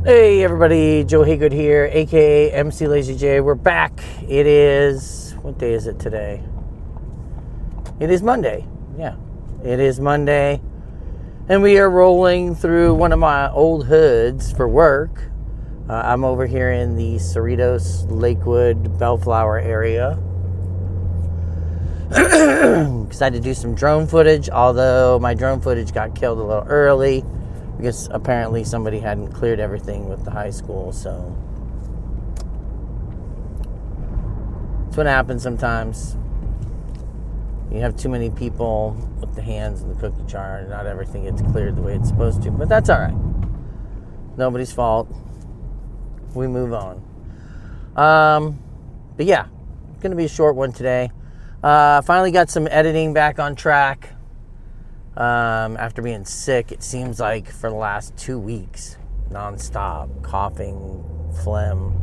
Hey everybody, Joe Haygood here, aka mclazyj. We're back. It is, what day is it today? It is Monday. Yeah, it is Monday. And we are rolling through one of my old hoods for work. I'm over here in the Cerritos, Lakewood, Bellflower area. Excited to do some drone footage, although my drone footage got killed a little early because apparently somebody hadn't cleared everything with the high school. So that's what happens sometimes. You have too many people with the hands in the cookie jar and not everything gets cleared the way it's supposed to. But that's all right. Nobody's fault. We move on. But yeah, it's going to be a short one today. Finally got some editing back on track. After being sick, it seems like for the last 2 weeks, nonstop, coughing, phlegm.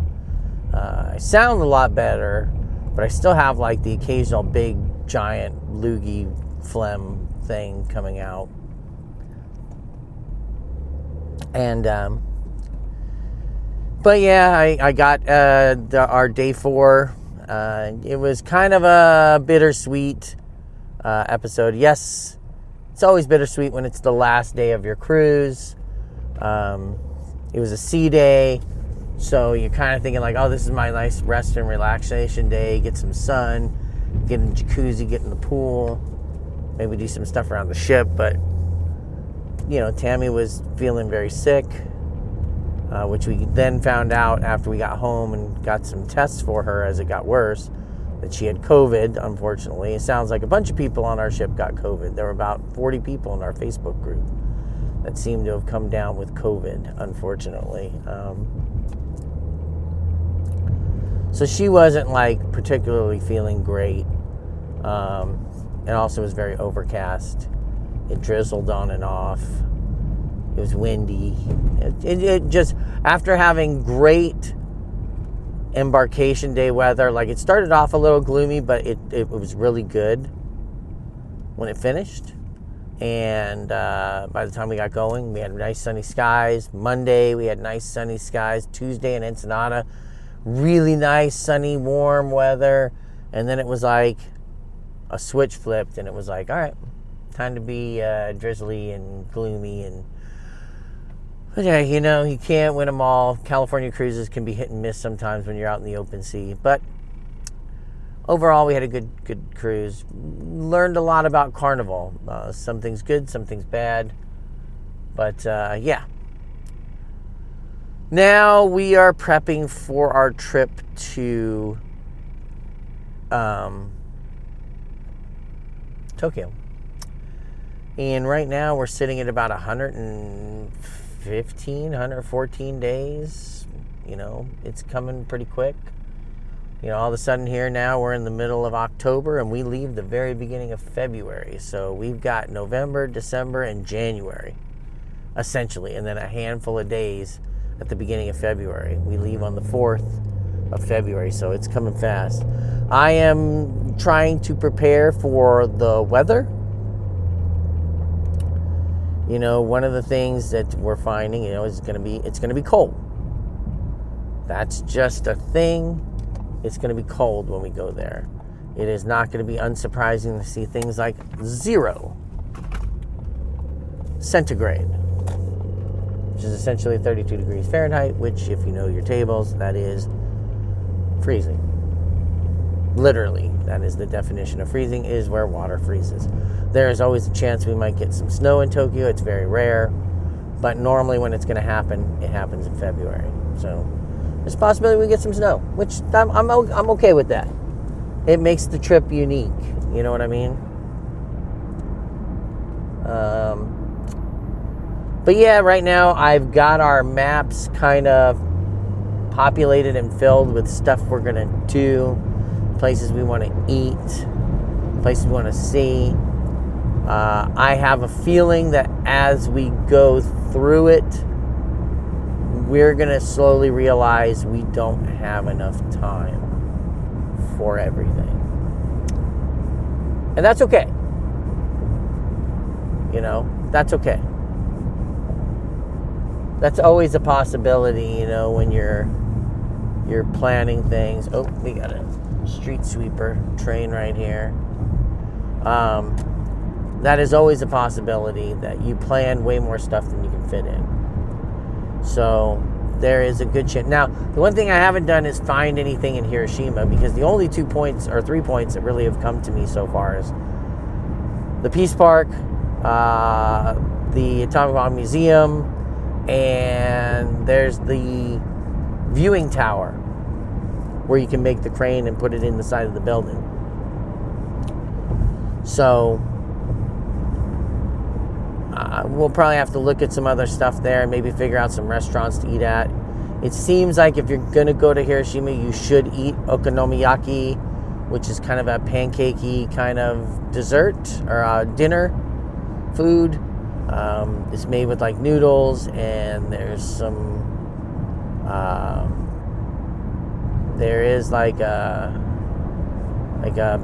I sound a lot better, but I still have like the occasional big, giant, loogie phlegm thing coming out. And, but yeah, I got our day 4. It was kind of a bittersweet episode. Yes, it's always bittersweet when it's the last day of your cruise. It was a sea day, so you're kind of thinking like, oh, this is my nice rest and relaxation day. Get some sun, get in the jacuzzi, get in the pool, maybe do some stuff around the ship. But, you know, Tammy was feeling very sick, which we then found out after we got home and got some tests for her as it got worse, that she had COVID, unfortunately. It sounds like a bunch of people on our ship got COVID. There were about 40 people in our Facebook group that seemed to have come down with COVID, unfortunately. So she wasn't like particularly feeling great. It also was very overcast. It drizzled on and off. It was windy. It just, after having great embarkation day weather, like it started off a little gloomy, but it was really good when it finished. And by the time we got going, we had nice sunny skies. Monday we had nice sunny skies. Tuesday in Ensenada, really nice sunny warm weather. And then it was like a switch flipped and it was like, all right, time to be drizzly and gloomy. And but yeah, you know, you can't win them all. California cruises can be hit and miss sometimes when you're out in the open sea. But overall, we had a good cruise. Learned a lot about Carnival. Some things good, some things bad. But yeah. Now we are prepping for our trip to Tokyo. And right now we're sitting at about 114 days. You know, it's coming pretty quick. You know, all of a sudden here now we're in the middle of October and we leave the very beginning of February. So we've got November, December, and January, essentially, and then a handful of days at the beginning of February. We leave on the 4th of February, so it's coming fast. I am trying to prepare for the weather. You know, one of the things that we're finding, you know, it's going to be cold. That's just a thing. It's going to be cold when we go there. It is not going to be unsurprising to see things like 0 centigrade, which is essentially 32 degrees Fahrenheit, which, if you know your tables, that is freezing. Literally, that is the definition of freezing, is where water freezes. There is always a chance we might get some snow in Tokyo. It's very rare, but normally when it's going to happen, it happens in February. So there's a possibility we get some snow, which I'm okay with that. It makes the trip unique. You know what I mean? But yeah, right now I've got our maps kind of populated and filled with stuff we're going to do, places we want to eat, places we want to see. I have a feeling that as we go through it, we're going to slowly realize we don't have enough time for everything. And that's okay. You know, that's okay. that's always a possibility, you know, when you're planning things. Oh, we got a street sweeper train right here. That is always a possibility that you plan way more stuff than you can fit in. So there is a good chance. Now, the one thing I haven't done is find anything in Hiroshima, because the only 2 points or 3 points that really have come to me so far is the Peace Park, the Atomic Bomb Museum, and there's the viewing tower where you can make the crane and put it in the side of the building. So we'll probably have to look at some other stuff there and maybe figure out some restaurants to eat at. It seems like if you're going to go to Hiroshima, you should eat okonomiyaki, which is kind of a pancakey kind of dessert or dinner food. It's made with like noodles, and there's some there is like a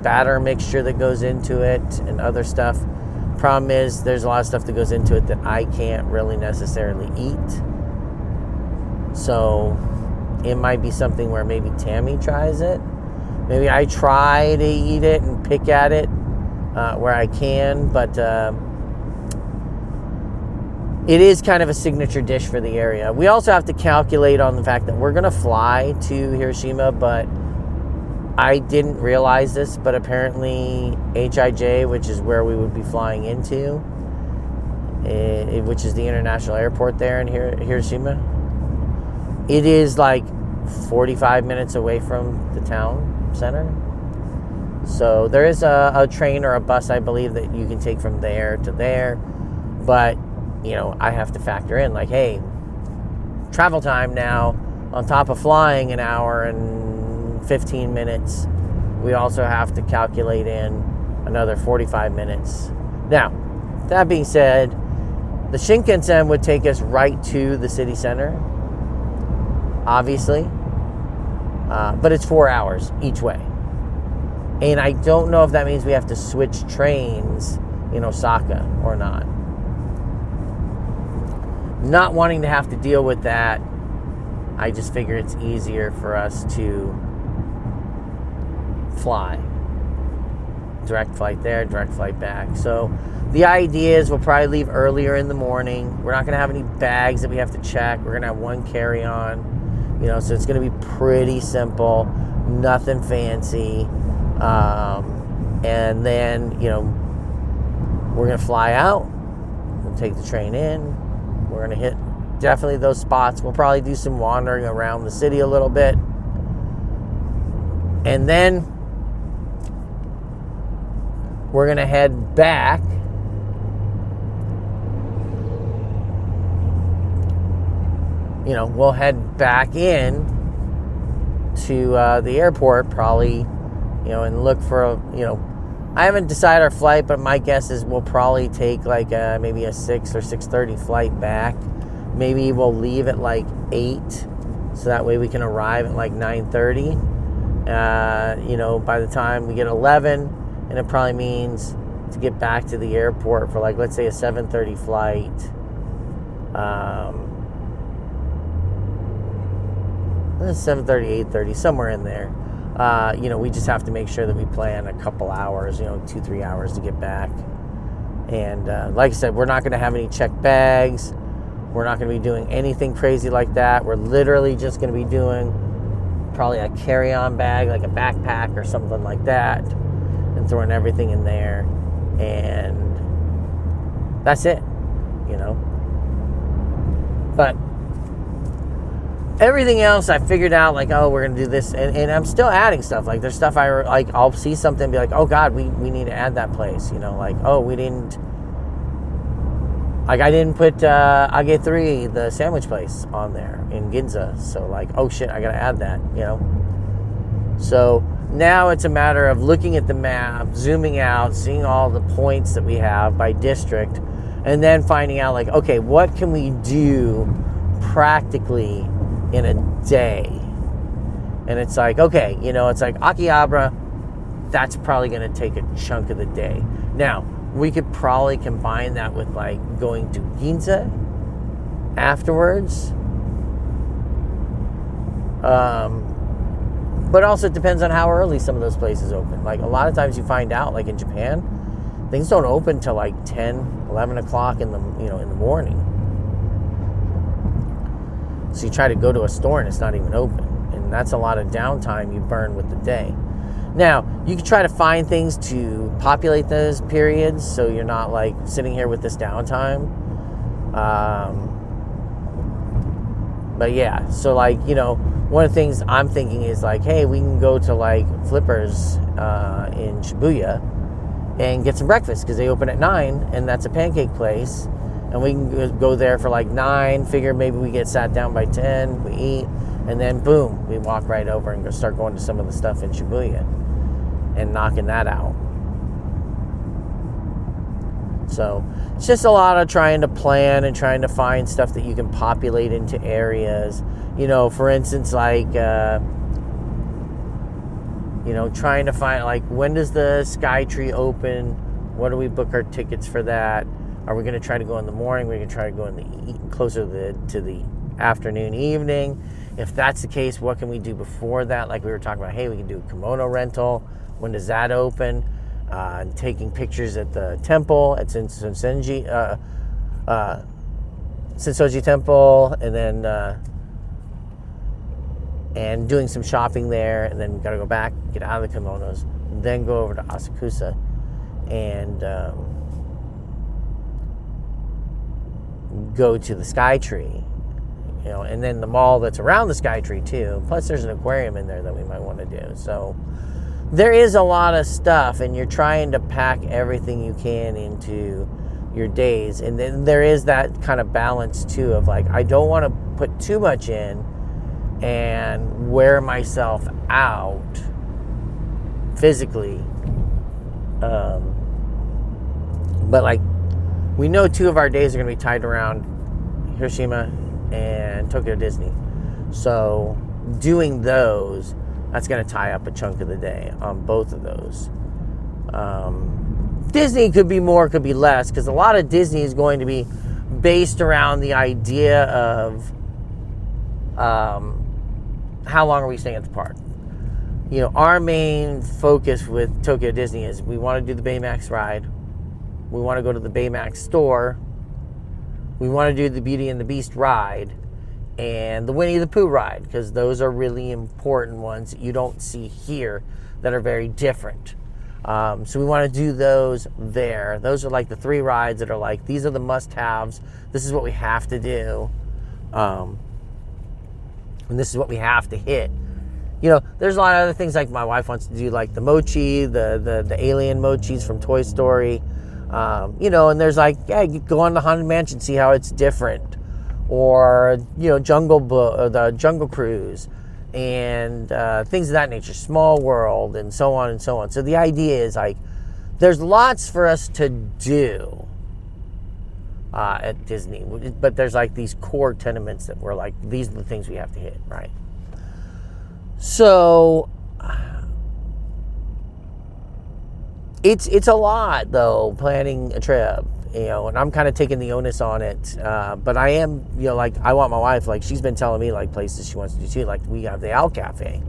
batter mixture that goes into it and other stuff. Problem is, there's a lot of stuff that goes into it that I can't really necessarily eat. So it might be something where maybe Tammy tries it. Maybe I try to eat it and pick at it where I can, but it is kind of a signature dish for the area. We also have to calculate on the fact that we're going to fly to Hiroshima, but I didn't realize this, but apparently HIJ, which is where we would be flying into, which is the international airport there in Hiroshima, it is like 45 minutes away from the town center. So there is a train or a bus, I believe, that you can take from there to there. But, you know, I have to factor in, like, hey, travel time now, on top of flying an hour and 15 minutes, we also have to calculate in another 45 minutes. Now, that being said, the Shinkansen would take us right to the city center, obviously, but it's 4 hours each way. And I don't know if that means we have to switch trains in Osaka or not. Not wanting to have to deal with that, I just figure it's easier for us to fly. Direct flight there, direct flight back. So the idea is we'll probably leave earlier in the morning. We're not going to have any bags that we have to check. We're going to have one carry-on, you know, so it's going to be pretty simple, nothing fancy. And then, you know, we're going to fly out. We'll take the train in. We're going to hit definitely those spots. We'll probably do some wandering around the city a little bit. And then we're going to head back we'll head back in to the airport probably, and look for I haven't decided our flight, but my guess is we'll probably take like maybe a 6 or 6:30 flight back. Maybe we'll leave at like 8, so that way we can arrive at like 9:30. By the time we get 11, and it probably means to get back to the airport for like, let's say, a 7:30 flight. 7:30, 8:30, somewhere in there. We just have to make sure that we plan a couple hours, 2-3 hours to get back. And like I said, we're not going to have any checked bags. We're not going to be doing anything crazy like that. We're literally just going to be doing probably a carry-on bag, like a backpack or something like that, and throwing everything in there. And that's it, But everything else I figured out, like, oh, we're going to do this. And I'm still adding stuff. Like, there's stuff I'll see something and be like, oh, God, we need to add that place. Oh, we didn't. Like, I didn't put Age 3, the sandwich place, on there in Ginza. So, like, oh, shit, I got to add that, So now it's a matter of looking at the map, zooming out, seeing all the points that we have by district, and then finding out, like, okay, what can we do practically in a day? And it's like, okay, it's like Akihabara, that's probably going to take a chunk of the day. Now, we could probably combine that with like going to Ginza afterwards. But also it depends on how early some of those places open. Like a lot of times you find out, like in Japan, things don't open till like 10, 11 o'clock in the morning. So you try to go to a store and it's not even open. And that's a lot of downtime you burn with the day. Now, you can try to find things to populate those periods so you're not like sitting here with this downtime. But yeah, so like, one of the things I'm thinking is like, hey, we can go to like Flippers in Shibuya and get some breakfast because they open at 9 and that's a pancake place. And we can go there for like 9, figure maybe we get sat down by 10, we eat, and then boom, we walk right over and start going to some of the stuff in Shibuya and knocking that out. So it's just a lot of trying to plan and trying to find stuff that you can populate into areas. For instance, like, trying to find, like, when does the Skytree open? What do we book our tickets for that? Are we going to try to go in the morning? We're going to try to go closer to the afternoon, evening. If that's the case, what can we do before that? Like we were talking about, hey, we can do a kimono rental. When does that open? Taking pictures at the temple, at Sensoji Temple, and then and doing some shopping there, and then we got to go back, get out of the kimonos, then go over to Asakusa, and go to the Skytree, and then the mall that's around the Skytree too. Plus, there's an aquarium in there that we might want to do. So there is a lot of stuff, and you're trying to pack everything you can into your days. And then there is that kind of balance too of like, I don't want to put too much in and wear myself out physically. But like, we know 2 of our days are going to be tied around Hiroshima and Tokyo Disney. So doing those, that's going to tie up a chunk of the day on both of those. Disney could be more, could be less, because a lot of Disney is going to be based around the idea of how long are we staying at the park. Our main focus with Tokyo Disney is we want to do the Baymax ride. We want to go to the Baymax store. We want to do the Beauty and the Beast ride and the Winnie the Pooh ride, because those are really important ones that you don't see here that are very different. So we want to do those there. Those are like the 3 rides that are like, these are the must-haves. This is what we have to do. And this is what we have to hit. There's a lot of other things, like my wife wants to do like the mochi, the alien mochis from Toy Story. And there's like, yeah, you go on the Haunted Mansion, see how it's different, or the Jungle Cruise, and things of that nature, Small World, and so on and so on. So the idea is like, there's lots for us to do at Disney, but there's like these core tenements that we're like, these are the things we have to hit, right? So it's a lot though, planning a trip, and I'm kind of taking the onus on it. But I am, like, I want my wife, like, she's been telling me like places she wants to do too. Like, we have the Owl Cafe,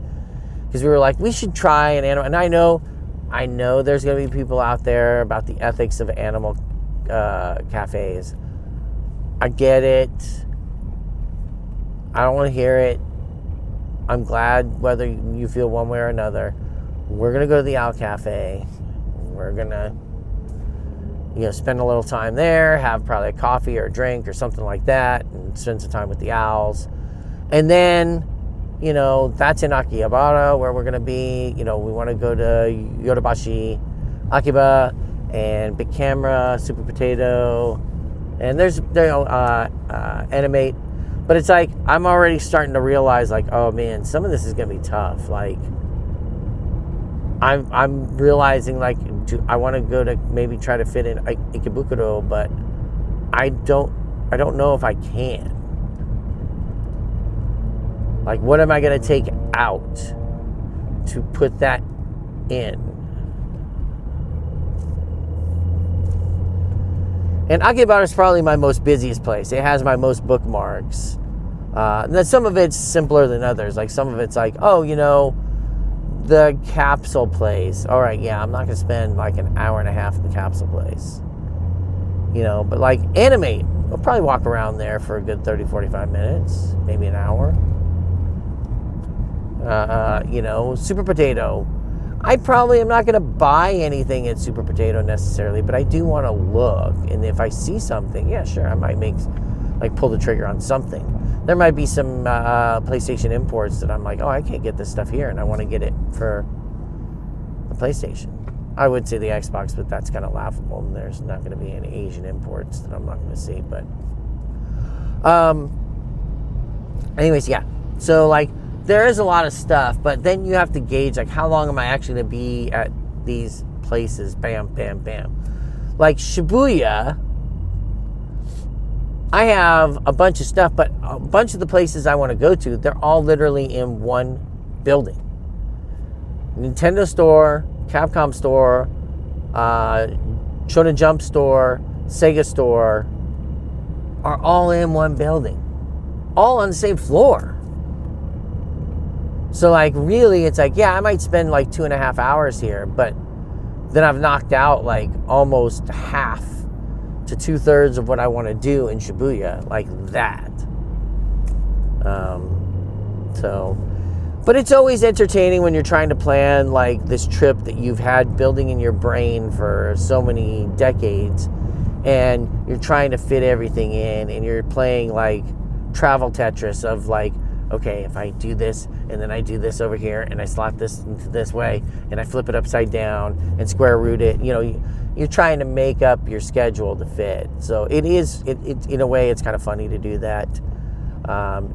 because we were like, we should try an animal. And I know there's going to be people out there about the ethics of animal cafes. I get it. I don't want to hear it. I'm glad whether you feel one way or another. We're going to go to the Owl Cafe. We're going to, spend a little time there, have probably a coffee or a drink or something like that, and spend some time with the owls. And then, that's in Akihabara where we're going to be. We want to go to Yodobashi, Akiba, and Big Camera, Super Potato, and there's Animate. But it's like, I'm already starting to realize, like, oh man, some of this is going to be tough. Like, I'm realizing, like, I want to go to maybe try to fit in Ikebukuro, but I don't know if I can. Like, what am I going to take out to put that in? And Akihabara is probably my most busiest place. It has my most bookmarks. And then some of it's simpler than others. Like some of it's like, oh, the capsule place. All right, yeah, I'm not going to spend like an hour and a half at the capsule place. But like Animate, we'll probably walk around there for a good 30, 45 minutes, maybe an hour. Super Potato. I probably am not going to buy anything at Super Potato necessarily, but I do want to look. And if I see something, yeah, sure, I might pull the trigger on something. There might be some PlayStation imports that I'm like, oh, I can't get this stuff here, and I want to get it for the PlayStation. I would say the Xbox, but that's kind of laughable, and there's not going to be any Asian imports that I'm not going to see. But, anyways, yeah. So, like, there is a lot of stuff, but then you have to gauge, like, how long am I actually going to be at these places? Bam, bam, bam. Like Shibuya, I have a bunch of stuff, but a bunch of the places I want to go to, they're all literally in one building. Nintendo store, Capcom store, Shonen Jump store, Sega store are all in one building. All on the same floor. So, like, really, it's like, yeah, I might spend like 2.5 hours here, but then I've knocked out like almost half to 2/3 of what I want to do in Shibuya, like that. But it's always entertaining when you're trying to plan like this trip that you've had building in your brain for so many decades, and you're trying to fit everything in, and you're playing like travel Tetris of like, okay, if I do this, and then I do this over here, and I slot this into this way, and I flip it upside down, and square root it, you're trying to make up your schedule to fit. So it in a way, it's kind of funny to do that.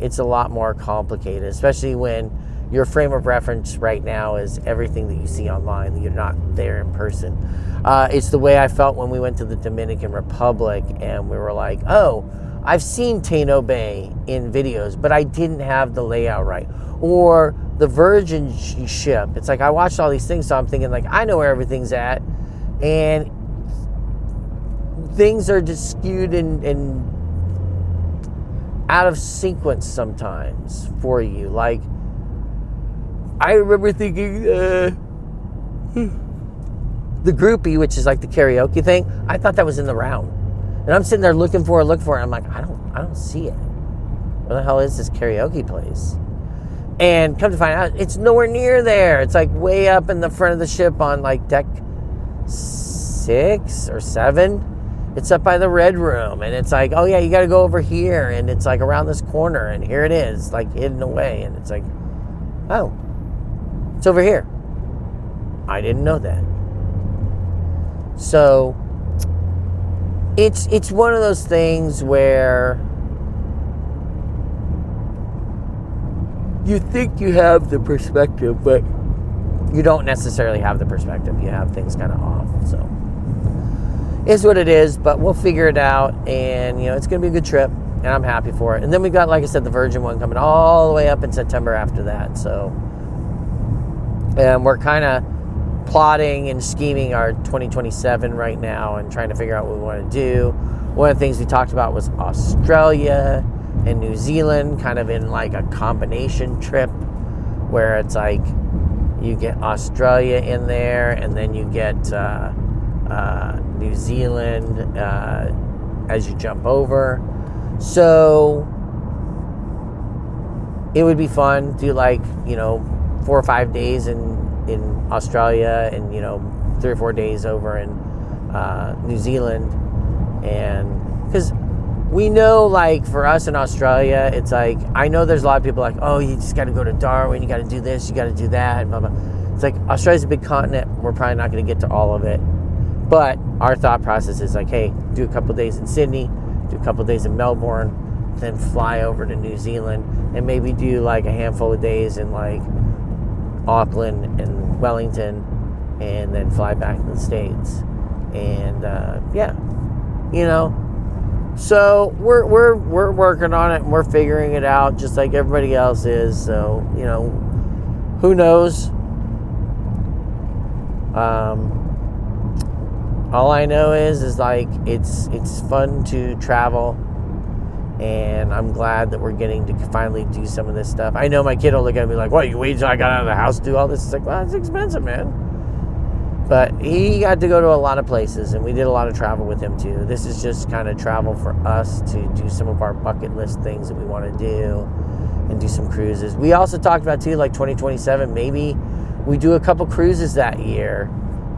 It's a lot more complicated, especially when your frame of reference right now is everything that you see online, that you're not there in person. It's the way I felt when we went to the Dominican Republic, and we were like, oh, I've seen Tano Bay in videos, but I didn't have the layout right. Or the Virgin ship. It's like I watched all these things, so I'm thinking like, I know where everything's at. And things are just skewed and out of sequence sometimes for you. Like, I remember thinking, the groupie, which is like the karaoke thing, I thought that was in the round. And I'm sitting there looking for it, and I'm like, I don't see it. Where the hell is this karaoke place? And come to find out, it's nowhere near there. It's like way up in the front of the ship on like deck 6 or 7. It's up by the Red Room, and it's like, oh yeah, you got to go over here, and it's like around this corner, and here it is, like hidden away, and it's like, oh, it's over here. I didn't know that. So it's one of those things where you think you have the perspective, but you don't necessarily have the perspective. You have things kind of off. So it's what it is, but we'll figure it out, and it's going to be a good trip, and I'm happy for it. And then we got, like I said, the Virgin one coming all the way up in September after that. So, and we're kind of plotting and scheming our 2027 right now and trying to figure out what we want to do. One of the things we talked about was Australia and New Zealand, kind of in like a combination trip where it's like you get Australia in there, and then you get New Zealand as you jump over. So it would be fun to like 4 or 5 days in Australia, and 3 or 4 days over in New Zealand. And because we know, like, for us in Australia, it's like, I know there's a lot of people like, oh, you just got to go to Darwin, you got to do this, you got to do that, blah, blah. It's like, Australia's a big continent, we're probably not going to get to all of it. But our thought process is like, hey, do a couple days in Sydney, do a couple days in Melbourne, then fly over to New Zealand, and maybe do like a handful of days in like Auckland and Wellington, and then fly back to the States. And so we're working on it, and we're figuring it out just like everybody else is. So who knows? All I know is like it's fun to travel, and I'm glad that we're getting to finally do some of this stuff. I know my kid will look at me like, "What? You wait until I got out of the house to do all this?" It's like, well, it's expensive, man. But he got to go to a lot of places, and we did a lot of travel with him too. This is just kind of travel for us to do some of our bucket list things that we want to do, and do some cruises. We also talked about too, like 2027, maybe we do a couple cruises that year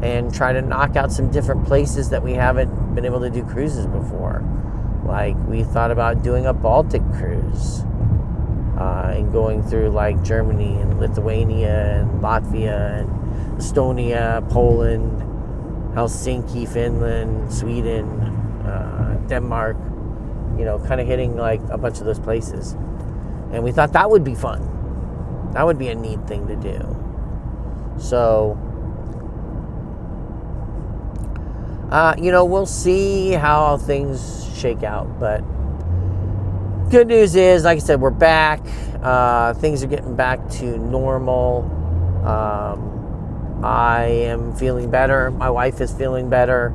and try to knock out some different places that we haven't been able to do cruises before. Like we thought about doing a Baltic cruise and going through like Germany and Lithuania and Latvia and Estonia, Poland, Helsinki, Finland, Sweden, Denmark, kind of hitting like a bunch of those places. And we thought that would be fun. That would be a neat thing to do. So, we'll see how things shake out. But good news is, like I said, we're back. Things are getting back to normal. I am feeling better. My wife is feeling better.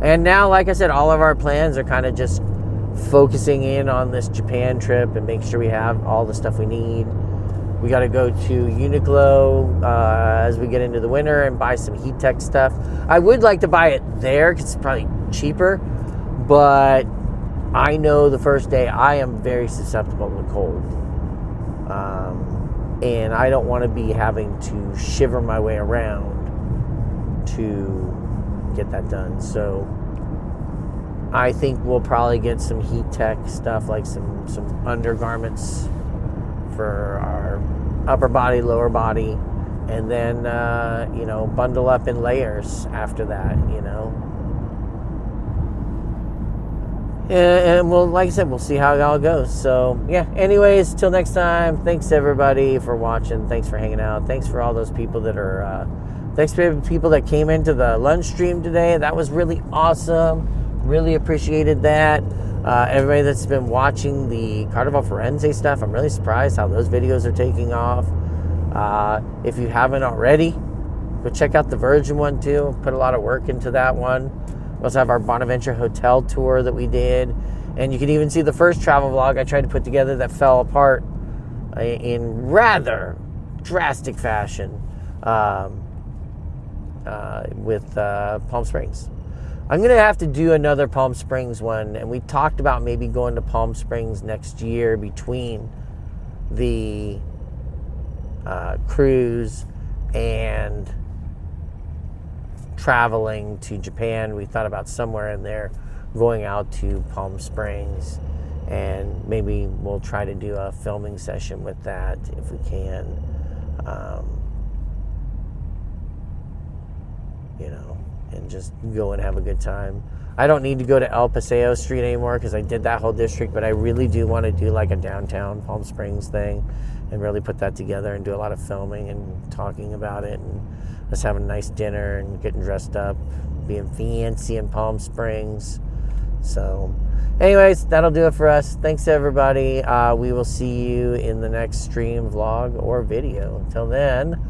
And now, like I said, all of our plans are kind of just focusing in on this Japan trip and make sure we have all the stuff we need. We got to go to Uniqlo as we get into the winter and buy some heat tech stuff. I would like to buy it there because it's probably cheaper, but I know the first day I am very susceptible to cold. And I don't want to be having to shiver my way around to get that done. So I think we'll probably get some heat tech stuff, like some undergarments for our upper body, lower body, and then, bundle up in layers after that, And we'll, like I said, we'll see how it all goes. So, yeah, anyways, till next time, thanks everybody for watching. Thanks for hanging out. Thanks for all those people thanks for people that came into the lunch stream today. That was really awesome. Really appreciated that. Everybody that's been watching the Carnival Forense stuff, I'm really surprised how those videos are taking off. If you haven't already, go check out the Virgin one too. Put a lot of work into that one. We also have our Bonaventure Hotel tour that we did. And you can even see the first travel vlog I tried to put together that fell apart in rather drastic fashion with Palm Springs. I'm going to have to do another Palm Springs one. And we talked about maybe going to Palm Springs next year between the cruise and traveling to Japan. We thought about somewhere in there going out to Palm Springs, and maybe we'll try to do a filming session with that if we can. And just go and have a good time. I don't need to go to El Paseo Street anymore because I did that whole district, but I really do want to do like a downtown Palm Springs thing and really put that together and do a lot of filming and talking about it and us having a nice dinner and getting dressed up, being fancy in Palm Springs. So anyways, that'll do it for us. Thanks everybody. We will see you in the next stream, vlog, or video. Until then,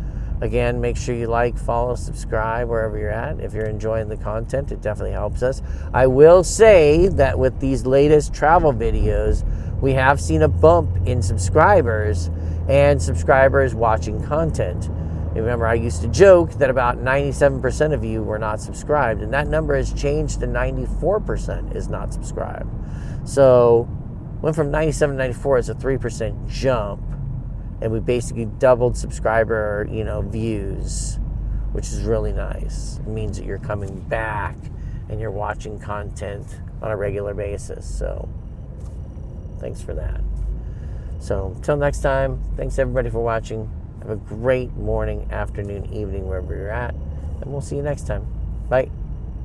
again, make sure you like, follow, subscribe wherever you're at. If you're enjoying the content, it definitely helps us. I will say that with these latest travel videos, we have seen a bump in subscribers and subscribers watching content. Remember, I used to joke that about 97% of you were not subscribed, and that number has changed to 94% is not subscribed. So went from 97 to 94 is a 3% jump. And we basically doubled subscriber, views, which is really nice. It means that you're coming back and you're watching content on a regular basis. So thanks for that. So until next time, thanks everybody for watching. Have a great morning, afternoon, evening, wherever you're at. And we'll see you next time. Bye.